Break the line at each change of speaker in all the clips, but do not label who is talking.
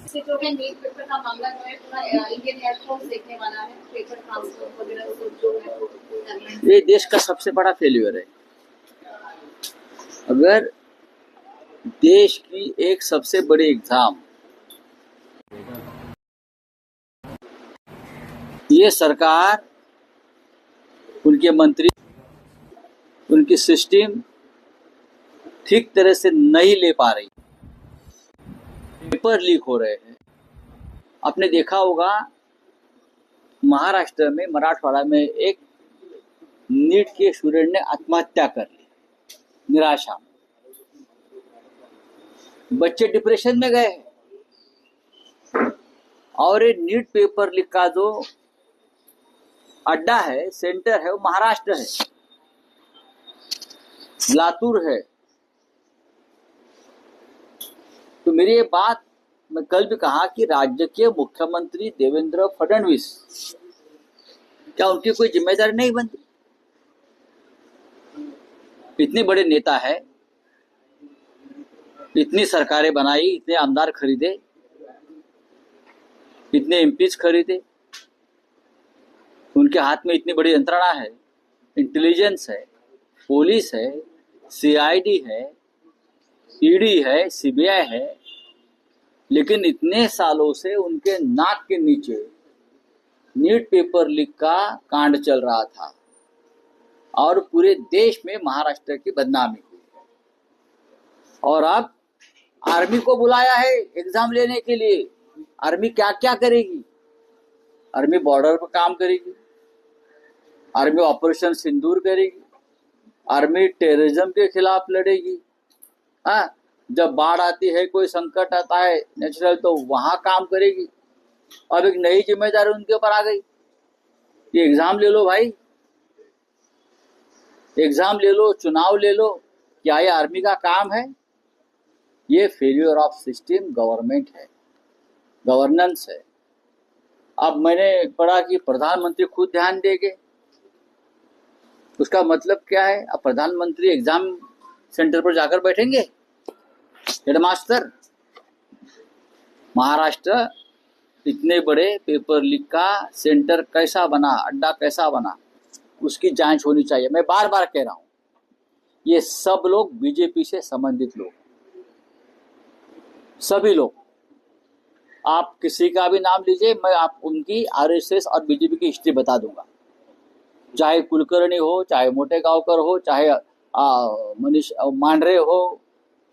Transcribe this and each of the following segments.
से जो है नीट पेपर का मामला जो है पूरा इंडियन एयरफोर्स देखने वाला है, पेपर ट्रांसफर वगैरह सब जो है
ये देश का सबसे बड़ा फेल्यूर है। अगर देश की एक सबसे बड़ी एग्जाम ये सरकार, उनके मंत्री, उनकी सिस्टम ठीक तरह से नहीं ले पा रही, पेपर लीक हो रहे हैं। आपने देखा होगा महाराष्ट्र में, मराठवाड़ा में एक नीट के स्टूडेंट ने आत्महत्या कर ली, निराशा। बच्चे डिप्रेशन में गए और ये नीट पेपर लीक का जो अड्डा है, सेंटर है, वो महाराष्ट्र है, लातूर है। तो मेरी ये बात मैं कल भी कहा कि राज्य के मुख्यमंत्री देवेंद्र फडणवीस, क्या उनकी कोई जिम्मेदारी नहीं बनती? इतने बड़े नेता है, इतनी सरकारें बनाई, इतने आमदार खरीदे, इतने एमपीज खरीदे, उनके हाथ में इतनी बड़ी यंत्रणा है, इंटेलिजेंस है, पुलिस है, सीआईडी है, ईडी है, सीबीआई है, लेकिन इतने सालों से उनके नाक के नीचे नीट पेपर लीक का कांड चल रहा था और पूरे देश में महाराष्ट्र की बदनामी हुई। और अब आर्मी को बुलाया है एग्जाम लेने के लिए। आर्मी क्या क्या करेगी? आर्मी बॉर्डर पर काम करेगी, आर्मी ऑपरेशन सिंदूर करेगी, आर्मी टेररिज्म के खिलाफ लड़ेगी। हाँ, जब बाढ़ आती है, कोई संकट आता है नेचुरल, तो वहां काम करेगी। अब एक नई जिम्मेदारी उनके ऊपर आ गई, ये एग्जाम ले लो भाई, एग्जाम ले लो, चुनाव ले लो। क्या ये आर्मी का काम है? ये फेल्यूर ऑफ सिस्टम गवर्नमेंट है, गवर्नेंस है। अब मैंने पढ़ा कि प्रधानमंत्री खुद ध्यान देंगे। उसका मतलब क्या है? अब प्रधानमंत्री एग्जाम सेंटर पर जाकर बैठेंगे, हेडमास्टर। महाराष्ट्र इतने बड़े पेपर लीक का सेंटर कैसा बना, अड्डा कैसा बना, उसकी जांच होनी चाहिए। मैं बार बार कह रहा हूं, ये सब लोग बीजेपी से संबंधित लोग, सभी लोग। आप किसी का भी नाम लीजिए, मैं आप उनकी आरएसएस और बीजेपी की हिस्ट्री बता दूंगा। चाहे कुलकर्णी हो, चाहे मोटे गांवकर हो, चाहे मनीष मांडरे हो,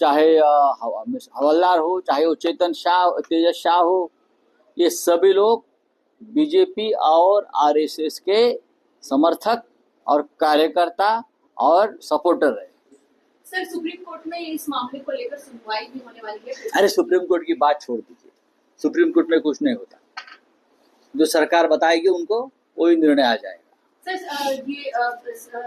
चाहे हवलदार हो, चाहे वो चेतन शाह, तेजस शाह हो, ये सभी लोग बीजेपी और आरएसएस के समर्थक और कार्यकर्ता और सपोर्टर है।
सर, सुप्रीम कोर्ट में इस मामले को लेकर सुनवाई भी होने वाली है।
अरे सुप्रीम कोर्ट की बात छोड़ दीजिए, सुप्रीम कोर्ट में कुछ नहीं होता। जो सरकार बताएगी उनको वही निर्णय आ जाएगा।
सर, ये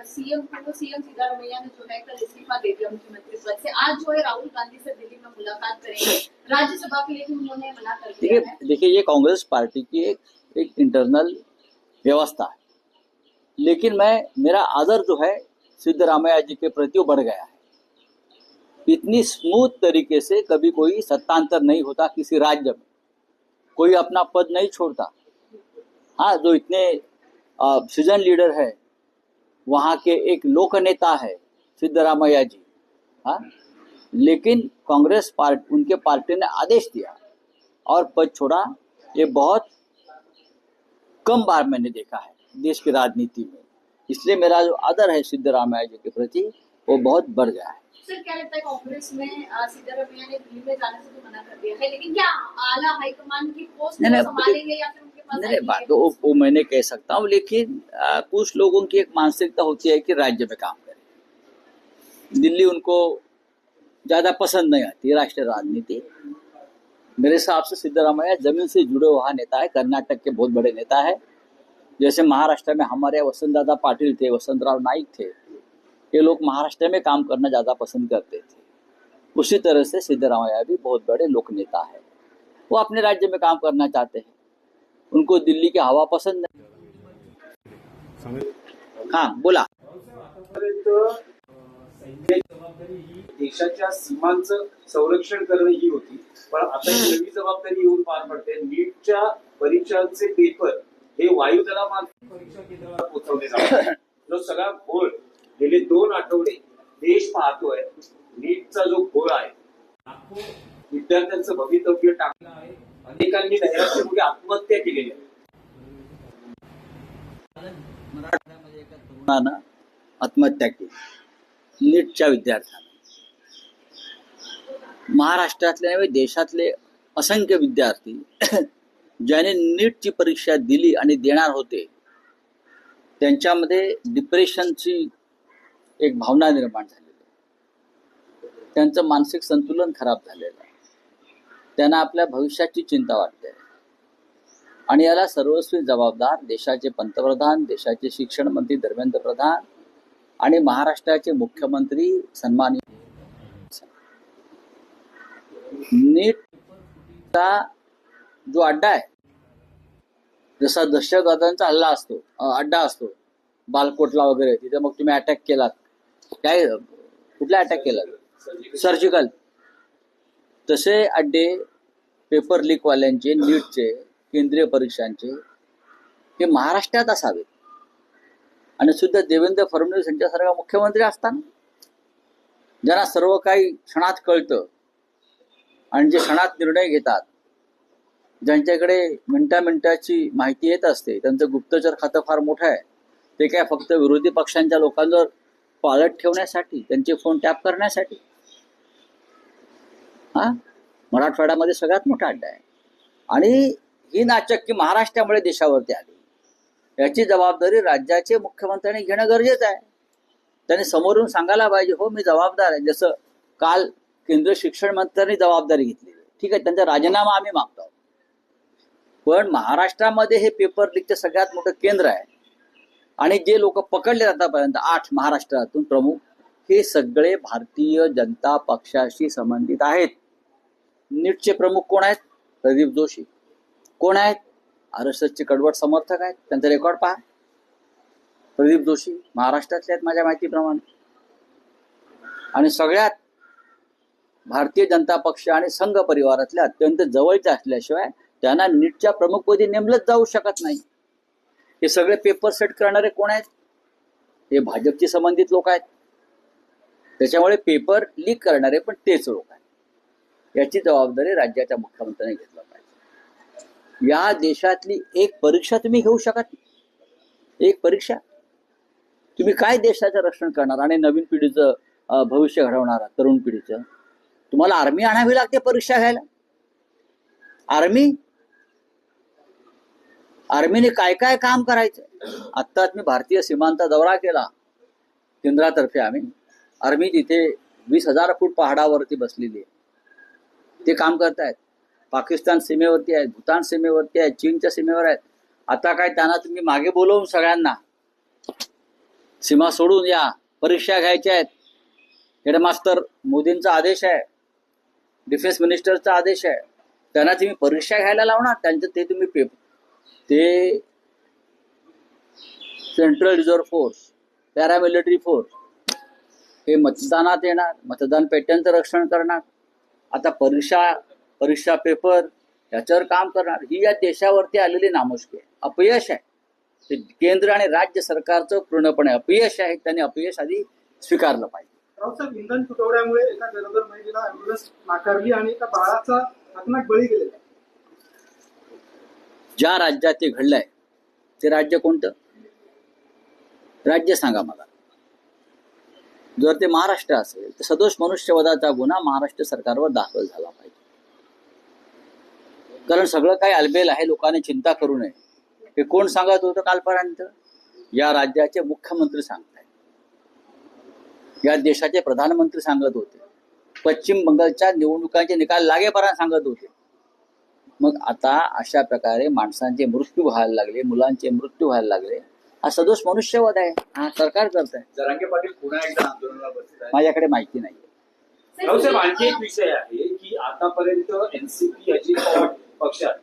सीएम सिद्धारमैया ने जो है कल इस्तीफा दे दिया मुख्यमंत्री पद से। आज जो है राहुल गांधी से दिल्ली में मुलाकात करेंगे, राज्यसभा के लिए भी उन्होंने मना कर दिया है।
देखिए, ये कांग्रेस पार्टी की एक इंटरनल व्यवस्था है, लेकिन मेरा आदर जो है सिद्धरामैया जी के प्रति वो बढ़ गया है। इतनी स्मूथ तरीके से कभी कोई सत्तांतर नहीं होता किसी राज्य में, कोई अपना पद नहीं छोड़ता। हाँ, जो इतने सीजन लीडर है, वहां के एक लोक नेता है सिद्धरामैया जी। हाँ, लेकिन कांग्रेस पार्टी, उनके पार्टी ने आदेश दिया और पद छोड़ा। ये बहुत कम बार मैंने देखा है देश की राजनीति में। इसलिए मेरा जो आदर है सिद्धरामैया जी के प्रति वो बहुत बढ़ गया है।
सर, क्या लगता है कांग्रेस में सिद्धरामैया ने दिल्ली में जाने से तो मना कर दिया है, लेकिन क्या आला हाईकमान की पोस्ट संभालेंगे या फिर उनके पास?
नहीं, बात तो वो मैंने कह सकता हूँ, लेकिन कुछ लोगों की एक मानसिकता होती है कि राज्य में काम करें। दिल्ली उनको ज्यादा पसंद नहीं आती राष्ट्रीय राजनीति। मेरे हिसाब से सिद्धरामैया जमीन से जुड़े हुआ नेता है, कर्नाटक के बहुत बड़े नेता है। जैसे महाराष्ट्र में हमारे वसंतदादा पाटिल थे, वसंतराव नाईक थे, ये लोग महाराष्ट्र में काम करना ज्यादा पसंद करते थे। उसी तरह से सिद्धरामैया भी बहुत बड़े लोक नेता है, वो अपने राज्य में काम करना चाहते हैं, उनको दिल्ली की हवा पसंद नहीं। हा बोला.
आतापर्यंत सैन्याची जबाबदारी ही देशाच्या सीमांचं संरक्षण करणं ही होती, पण आता ही नवी जबाबदारी येऊन पार पडते. नीटच्या परीक्षांचे पेपर हे वायुदलामार्फत परीक्षा केंद्रावर पोहोचवले जातात. जो सगळा घोळ गेले 2 आठवडे देश पाहतोय, नीटचा जो घोळ आहे, लाखो विद्यार्थ्यांचं भवितव्य टाकलं आहे. अनेकांनी नैराश्यमुळे आत्महत्या केलेली आहे.
मराठवाड्यामध्ये एका तरुणानं आत्महत्या केली नीटच्या विद्यार्थ्यानं. महाराष्ट्रातले नव्हे देशातले असंख्य विद्यार्थी ज्याने नीटची परीक्षा दिली आणि देणार होते, त्यांच्यामध्ये डिप्रेशनची एक भावना निर्माण झालेली आहे. त्यांचं मानसिक संतुलन खराब झालेलं आहे. त्यांना आपल्या भविष्याची चिंता वाटते आणि याला सर्वस्वी जबाबदार देशाचे पंतप्रधान, देशाचे शिक्षण मंत्री धर्मेंद्र प्रधान आणि महाराष्ट्राचे मुख्यमंत्री सन्माननीय. नीटचा जो अड्डा आहे, जसा दहशतवाद्यांचा हल्ला असतो, अड्डा असतो बालकोटला वगैरे, तिथे मग तुम्ही अटॅक केलात, काय कुठला अटॅक केला, सर्जिकल, तसे अड्डे पेपर लीक वाल्यांचे, नीटचे, केंद्रीय परीक्षांचे हे महाराष्ट्रात असावेत. आणि सुद्धा देवेंद्र फडणवीस यांच्यासारखा मुख्यमंत्री असताना, ज्यांना सर्व काही क्षणात कळतं आणि जे क्षणात निर्णय घेतात, ज्यांच्याकडे मिनिटाची माहिती येत असते, त्यांचं गुप्तचर खातं फार मोठं आहे. ते काय फक्त विरोधी पक्षांच्या लोकांवर पाळत ठेवण्यासाठी, त्यांचे फोन टॅप करण्यासाठी. मराठवाड्यामध्ये सगळ्यात मोठा अड्डा आहे. आणि ही नाचक्की महाराष्ट्रामुळे देशावरती आली. याची जबाबदारी राज्याचे मुख्यमंत्र्यांनी घेणं गरजेचं आहे. त्यांनी समोरून सांगायला पाहिजे, हो मी जबाबदार आहे. जसं काल केंद्रीय शिक्षण मंत्र्यांनी जबाबदारी घेतली, ठीक आहे, त्यांचा राजीनामा आम्ही मागतो. पण महाराष्ट्रामध्ये हे पेपर लीकचं सगळ्यात मोठं केंद्र आहे. आणि जे लोक पकडले आतापर्यंत 8 महाराष्ट्रातून प्रमुख, हे सगळे भारतीय जनता पक्षाशी संबंधित आहेत. नीटचे प्रमुख कोण आहेत? प्रदीप जोशी. कोण आहेत? RSSचे कडवट समर्थक आहेत. त्यांचा रेकॉर्ड पहा. प्रदीप जोशी महाराष्ट्रातले आहेत माझ्या माहितीप्रमाणे. आणि सगळ्यात भारतीय जनता पक्ष आणि संघ परिवारातल्या अत्यंत जवळच्या असल्याशिवाय त्यांना नीटच्या प्रमुखपदी नेमलंच जाऊ शकत नाही. हे सगळे पेपर सेट करणारे कोण आहेत? हे भाजपशी संबंधित लोक आहेत. त्याच्यामुळे पेपर लीक करणारे पण तेच लोक आहेत. याची जबाबदारी राज्याच्या मुख्यमंत्र्यांनी घेतला पाहिजे. या देशातली एक परीक्षा तुम्ही घेऊ शकत नाही. एक परीक्षा तुम्ही काय देशाचं रक्षण करणार आणि नवीन पिढीचं भविष्य घडवणार, तरुण पिढीचं? तुम्हाला आर्मी आणावी लागते परीक्षा घ्यायला. आर्मीने काय काय काम करायचं? आत्ताच मी भारतीय सीमांचा दौरा केला केंद्रातर्फे. आर्मी तिथे 20,000 फूट पहाडावरती बसलेली आहे. ते काम करतायत. पाकिस्तान सीमेवरती आहेत, भूतान सीमेवरती आहेत, चीनच्या सीमेवर आहेत. आता काय त्यांना तुम्ही मागे बोलवून सगळ्यांना सीमा सोडून या, परीक्षा घ्यायच्या आहेत. हेडमास्टर मोदींचा आदेश आहे, डिफेन्स मिनिस्टरचा आदेश आहे. त्यांना तुम्ही परीक्षा घ्यायला लावणार. त्यांचं ते तुम्ही ते central reserve force, paramilitary force हे मतदानात येणार, मतदान पेट्यांचं रक्षण करणार. आता परीक्षा पेपर याच्यावर काम करणार. ही या देशावरती आलेली नामुष्की आहे, अपयश आहे. ते केंद्र आणि राज्य सरकारचं पूर्णपणे अपयश आहे. त्यांनी अपयश आधी स्वीकारलं पाहिजे.
राऊतसाहेब, इंधन तुटवड्यामुळे एका गरोदर महिलेला ॲम्ब्युलन्स नाकारली आणि एका बाळाचा अचानक बळी गेलेला.
ज्या राज्यात ते घडलंय ते राज्य कोणतं? राज्य सांगा मला. जर ते महाराष्ट्र असेल तर सदोष मनुष्यवधाचा गुन्हा महाराष्ट्र सरकारवर दाखल झाला पाहिजे. कारण सगळं काही अलबेल आहे, लोकांनी चिंता करू नये. हे कोण सांगत होतं कालपर्यंत? या राज्याचे मुख्यमंत्री सांगतायत, या देशाचे प्रधानमंत्री सांगत होते, पश्चिम बंगालच्या निवडणुकांचे निकाल लागेपर्यंत सांगत होते. मग आता अशा प्रकारे माणसांचे मृत्यू व्हायला लागले, मुलांचे मृत्यू व्हायला लागले. हा सदोष मनुष्यवध आहे. हा सरकार करत आहे.
जरांगे पाटील पुन्हा एकदा आंदोलनाला बसले आहेत.
माझ्याकडे माहिती नाही.
राऊतसाहेब, आणखी एक विषय आहे की आतापर्यंत NCP अजित पवार पक्षात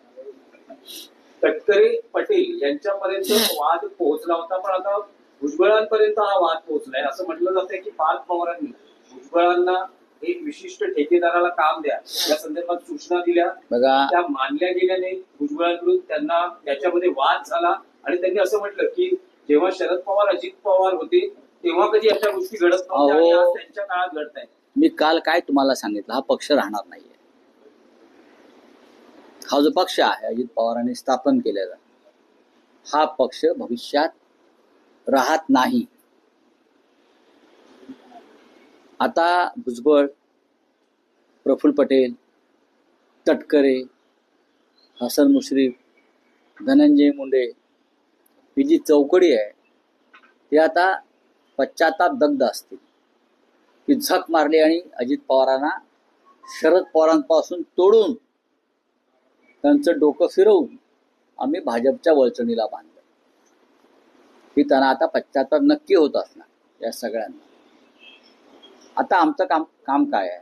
तटकरे पटेल यांच्यापर्यंत वाद पोहोचला होता, पण आता भुजबळांपर्यंत हा वाद पोहोचलाय. असं म्हटलं जातंय की पार्थ पवारांनी भुजबळांना एक विशिष्ट ठेकेदाराला काम द्या या संदर्भात सूचना दिल्या,
बघा
त्या मानल्या गेल्याने भुजबळांकडून त्यांना त्याच्यामध्ये वाद झाला आणि त्यांनी असं म्हटलं की जेव्हा शरद पवार अजित पवार होते तेव्हा कधी अशा गोष्टी घडत नव्हत्या आणि आज त्यांच्या काळात घडत आहेत.
मी काल काय तुम्हाला सांगितलं, हा पक्ष राहणार नाहीये. हा जो पक्ष आहे अजित पवारांनी स्थापन केलेला, हा पक्ष भविष्यात राहत नाही. आता भुजबळ, प्रफुल्ल पटेल, तटकरे, हसन मुश्रीफ, धनंजय मुंडे ही जी चौकडी आहे ती आता पश्चाताप दग्ध असतील की झक मारली आणि अजित पवारांना शरद पवारांपासून तोडून त्यांचं डोकं फिरवून आम्ही भाजपच्या वळचणीला बांधलं. ही त्यांना आता पश्चाताप नक्की होत असणार या सगळ्यांना. आता आमचं काम काय आहे,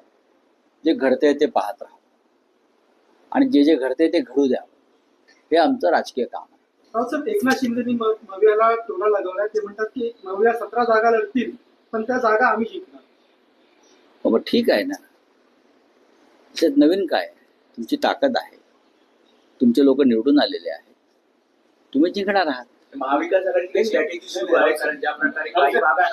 जे घडतंय ते पाहत राहा आणि जे घडतंय ते घडू द्या, हे आमचं राजकीय काम आहे.
रावसाहेब, एकनाथ शिंदेनी मवियाला टोला लगावलाय. ते म्हणतात की मविया 17 जागा लढतील पण त्या जागा आम्ही जिंकणार.
मग ठीक आहे ना, त्याच्यात नवीन काय आहे? तुमची ताकद आहे, तुमचे लोक निवडून आलेले आहेत, तुम्ही जिंकणार आहात.
महाविकास आघाडीची स्ट्रॅटेजी सुरू आहे, कारण ज्या प्रकारे काही भागात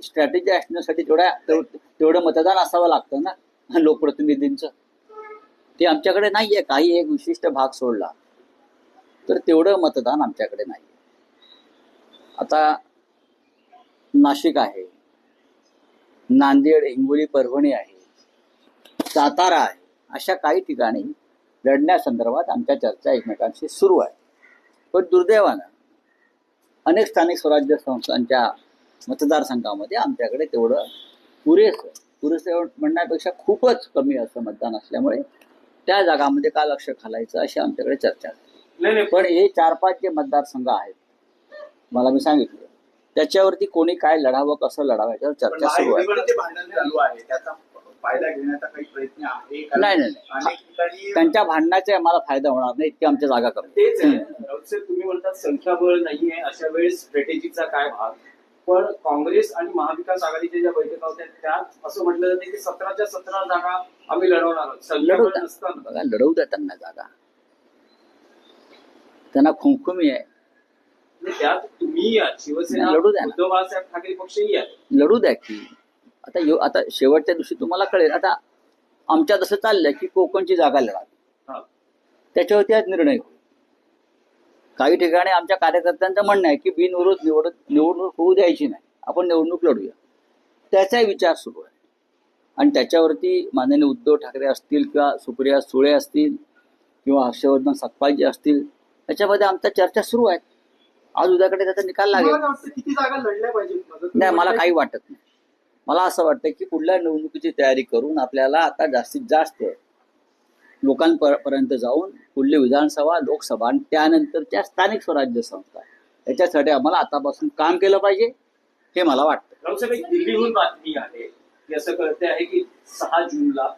स्ट्रॅटेजी असण्यासाठी तेवढं मतदान असावं लागतं ना लोकप्रतिनिधींचं. ते आमच्याकडे नाहीये. काही एक विशिष्ट भाग सोडला तर तेवढं मतदान आमच्याकडे नाही. आता नाशिक आहे, नांदेड, हिंगोली, परभणी आहे, सातारा आहे, अशा काही ठिकाणी लढण्यासंदर्भात आमच्या चर्चा एकमेकांशी सुरू आहे. पण दुर्दैवानं अनेक स्थानिक स्वराज्य संस्थांच्या मतदारसंघामध्ये आमच्याकडे तेवढं पुरेसं म्हणण्यापेक्षा खूपच कमी असं मतदान असल्यामुळे त्या जागांमध्ये का लक्ष घालायचं अशी आमच्याकडे चर्चा आहे. पण हे 4-5 जे मतदारसंघ आहेत मला मी सांगितलं, त्याच्यावरती कोणी काय लढावं, कसं लढावं याच्यावर चर्चा सुरू आहे.
भांडण चालू आहे, त्याचा फायदा घेण्याचा काही प्रयत्न आहे?
नाही, त्यांच्या भांडणाचा आम्हाला फायदा होणार नाही, इतकी आमच्या जागा कमी.
तेच आहे राऊतसाहेब, तुम्ही म्हणतात संख्याबळ नाहीये, अशा वेळेस स्ट्रॅटेजीचा काय भाग? पण काँग्रेस आणि महाविकास आघाडीच्या ज्या बैठका होत्या त्यात असं म्हटलं जाते की 17च्या 17 जागा आम्ही लढवणार आहोत. संख्याबळ नसताना
बघा, लढवू द्या त्यांना जागा, त्यांना खुमखुमी आहे.
त्यात तुम्ही शिवसेना,
लढू द्या ना.
उद्धव बाळासाहेब ठाकरे पक्षही आहे.
लढू द्या की. आता शेवटच्या दिवशी तुम्हाला कळेल. आता आमच्या तसं चाललंय की कोकणची जागा लढावी, त्याच्यावरती आज निर्णय होईल. काही ठिकाणी आमच्या कार्यकर्त्यांचं म्हणणं आहे की बिनविरोध निवडणूक होऊ द्यायची नाही, आपण निवडणूक लढूया, त्याचाही विचार सुरू आहे. आणि त्याच्यावरती माननीय उद्धव ठाकरे असतील किंवा सुप्रिया सुळे असतील किंवा हर्षवर्धन सतपालजी असतील, त्याच्यामध्ये आमच्या चर्चा सुरू आहेत. आज उद्याकडे त्याचा निकाल लागेल.
किती जागा लढल्या पाहिजेत?
नाही, मला काही वाटत नाही. मला असं वाटतं की पुढल्या निवडणुकीची तयारी करून आपल्याला आता जास्तीत जास्त लोकांपर्यंत जाऊन पुढली विधानसभा, लोकसभा आणि त्यानंतरच्या स्थानिक स्वराज्य संस्था, याच्यासाठी आम्हाला आतापासून काम केलं पाहिजे, हे मला वाटतं.
राऊसाहेब, एक दिल्लीहून बातमी आहे की असं कळते आहे की 6 जूनला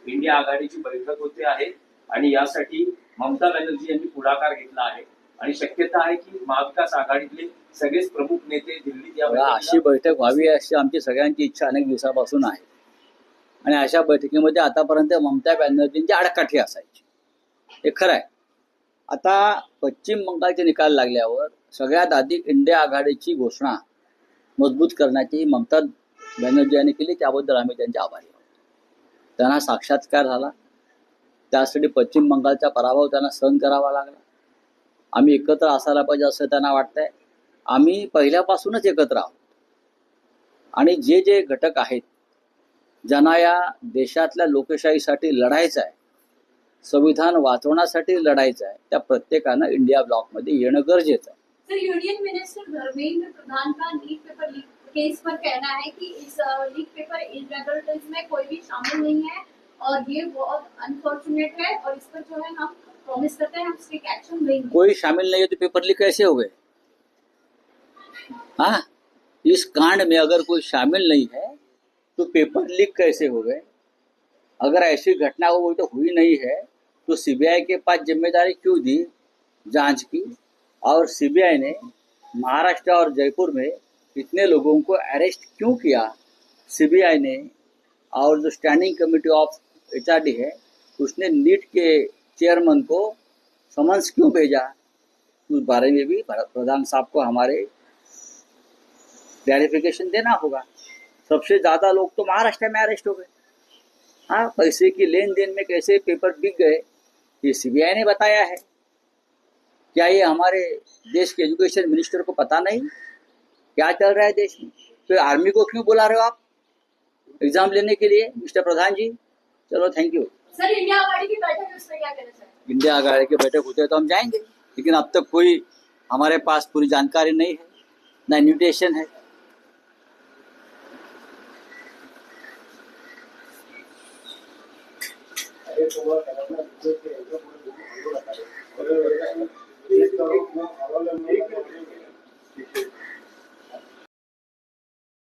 इंडिया आघाडीची बैठक होते आहे आणि यासाठी ममता बॅनर्जी यांनी पुढाकार घेतला आहे आणि शक्यता आहे की महाविकास आघाडीतले सगळेच प्रमुख नेते दिल्लीत या
अशी बैठक व्हावी अशी आमची सगळ्यांची इच्छा अनेक दिवसापासून आहे. आणि अशा बैठकीमध्ये आतापर्यंत ममता बॅनर्जींची आडकाठी असायची, हे खरं आहे. आता पश्चिम बंगालचे निकाल लागल्यावर सगळ्यात आधी इंडिया आघाडीची घोषणा मजबूत करण्याची ममता बॅनर्जी यांनी केली, त्याबद्दल आम्ही त्यांचे आभारी आहोत. त्यांना साक्षात्कार झाला, त्यासाठी पश्चिम बंगालचा पराभव त्यांना सहन करावा लागला. आम्ही एकत्र असायला पाहिजे असं त्यांना वाटतंय. आम्ही पहिल्यापासूनच एकत्र आहोत आणि जे घटक आहेत ज्यांना या देशातल्या लोकशाहीसाठी लढायचं आहे, संविधान वाचवण्यासाठी लढायचं आहे, त्या प्रत्येकानं इंडिया ब्लॉकमध्ये येणं गरजेचं आहे.
Sir, union minister Dharmendra Pradhan का नीट पेपर लीक केस पर कहना है कि इस लीक पेपर इरेगुलरिटीज में कोई भी शामिल नहीं है और ये बहुत अनफॉर्चुनेट है और इस पर जो है हम प्रॉमिस करते हैं हम स्ट्रिक्ट एक्शन लेंगे.
कोई शामिल नहीं है तो पेपर लीक कैसे हो गए? हाँ, इस कांड में अगर कोई शामिल नहीं है तो पेपर लीक कैसे हो गए? अगर ऐसी घटना हो तो हुई नहीं है तो सीबीआई के पास जिम्मेदारी क्यों दी जांच की? और सीबीआई ने महाराष्ट्र और जयपुर में इतने लोगों को अरेस्ट क्यों किया सीबीआई ने, और जो स्टैंडिंग कमेटी ऑफ एचआरडी है उसने नीट के चेयरमैन को समन्स क्यों भेजा, उस बारे में भी प्रधान साहब को हमारे क्लैरिफिकेशन देना होगा। सबसे ज्यादा लोग तो महाराष्ट्र में अरेस्ट हो गए। हाँ, पैसे की लेन देन में कैसे पेपर बिक गए ये सीबीआई ने बताया है। क्या ये हमारे देश के एजुकेशन मिनिस्टर को पता नहीं क्या चल रहा है देश में? तो आर्मी को क्यों बुला रहे हो आप एग्जाम लेने के लिए मिस्टर प्रधान जी? चलो, thank you.
Sir, India Aghadi की बैठक है, उस पर क्या कहना चाहिए?
इंडिया आघाड़ी की बैठक होते तो हम जाएंगे, लेकिन अब तक कोई हमारे पास पूरी जानकारी नहीं है, ना इन्विटेशन है।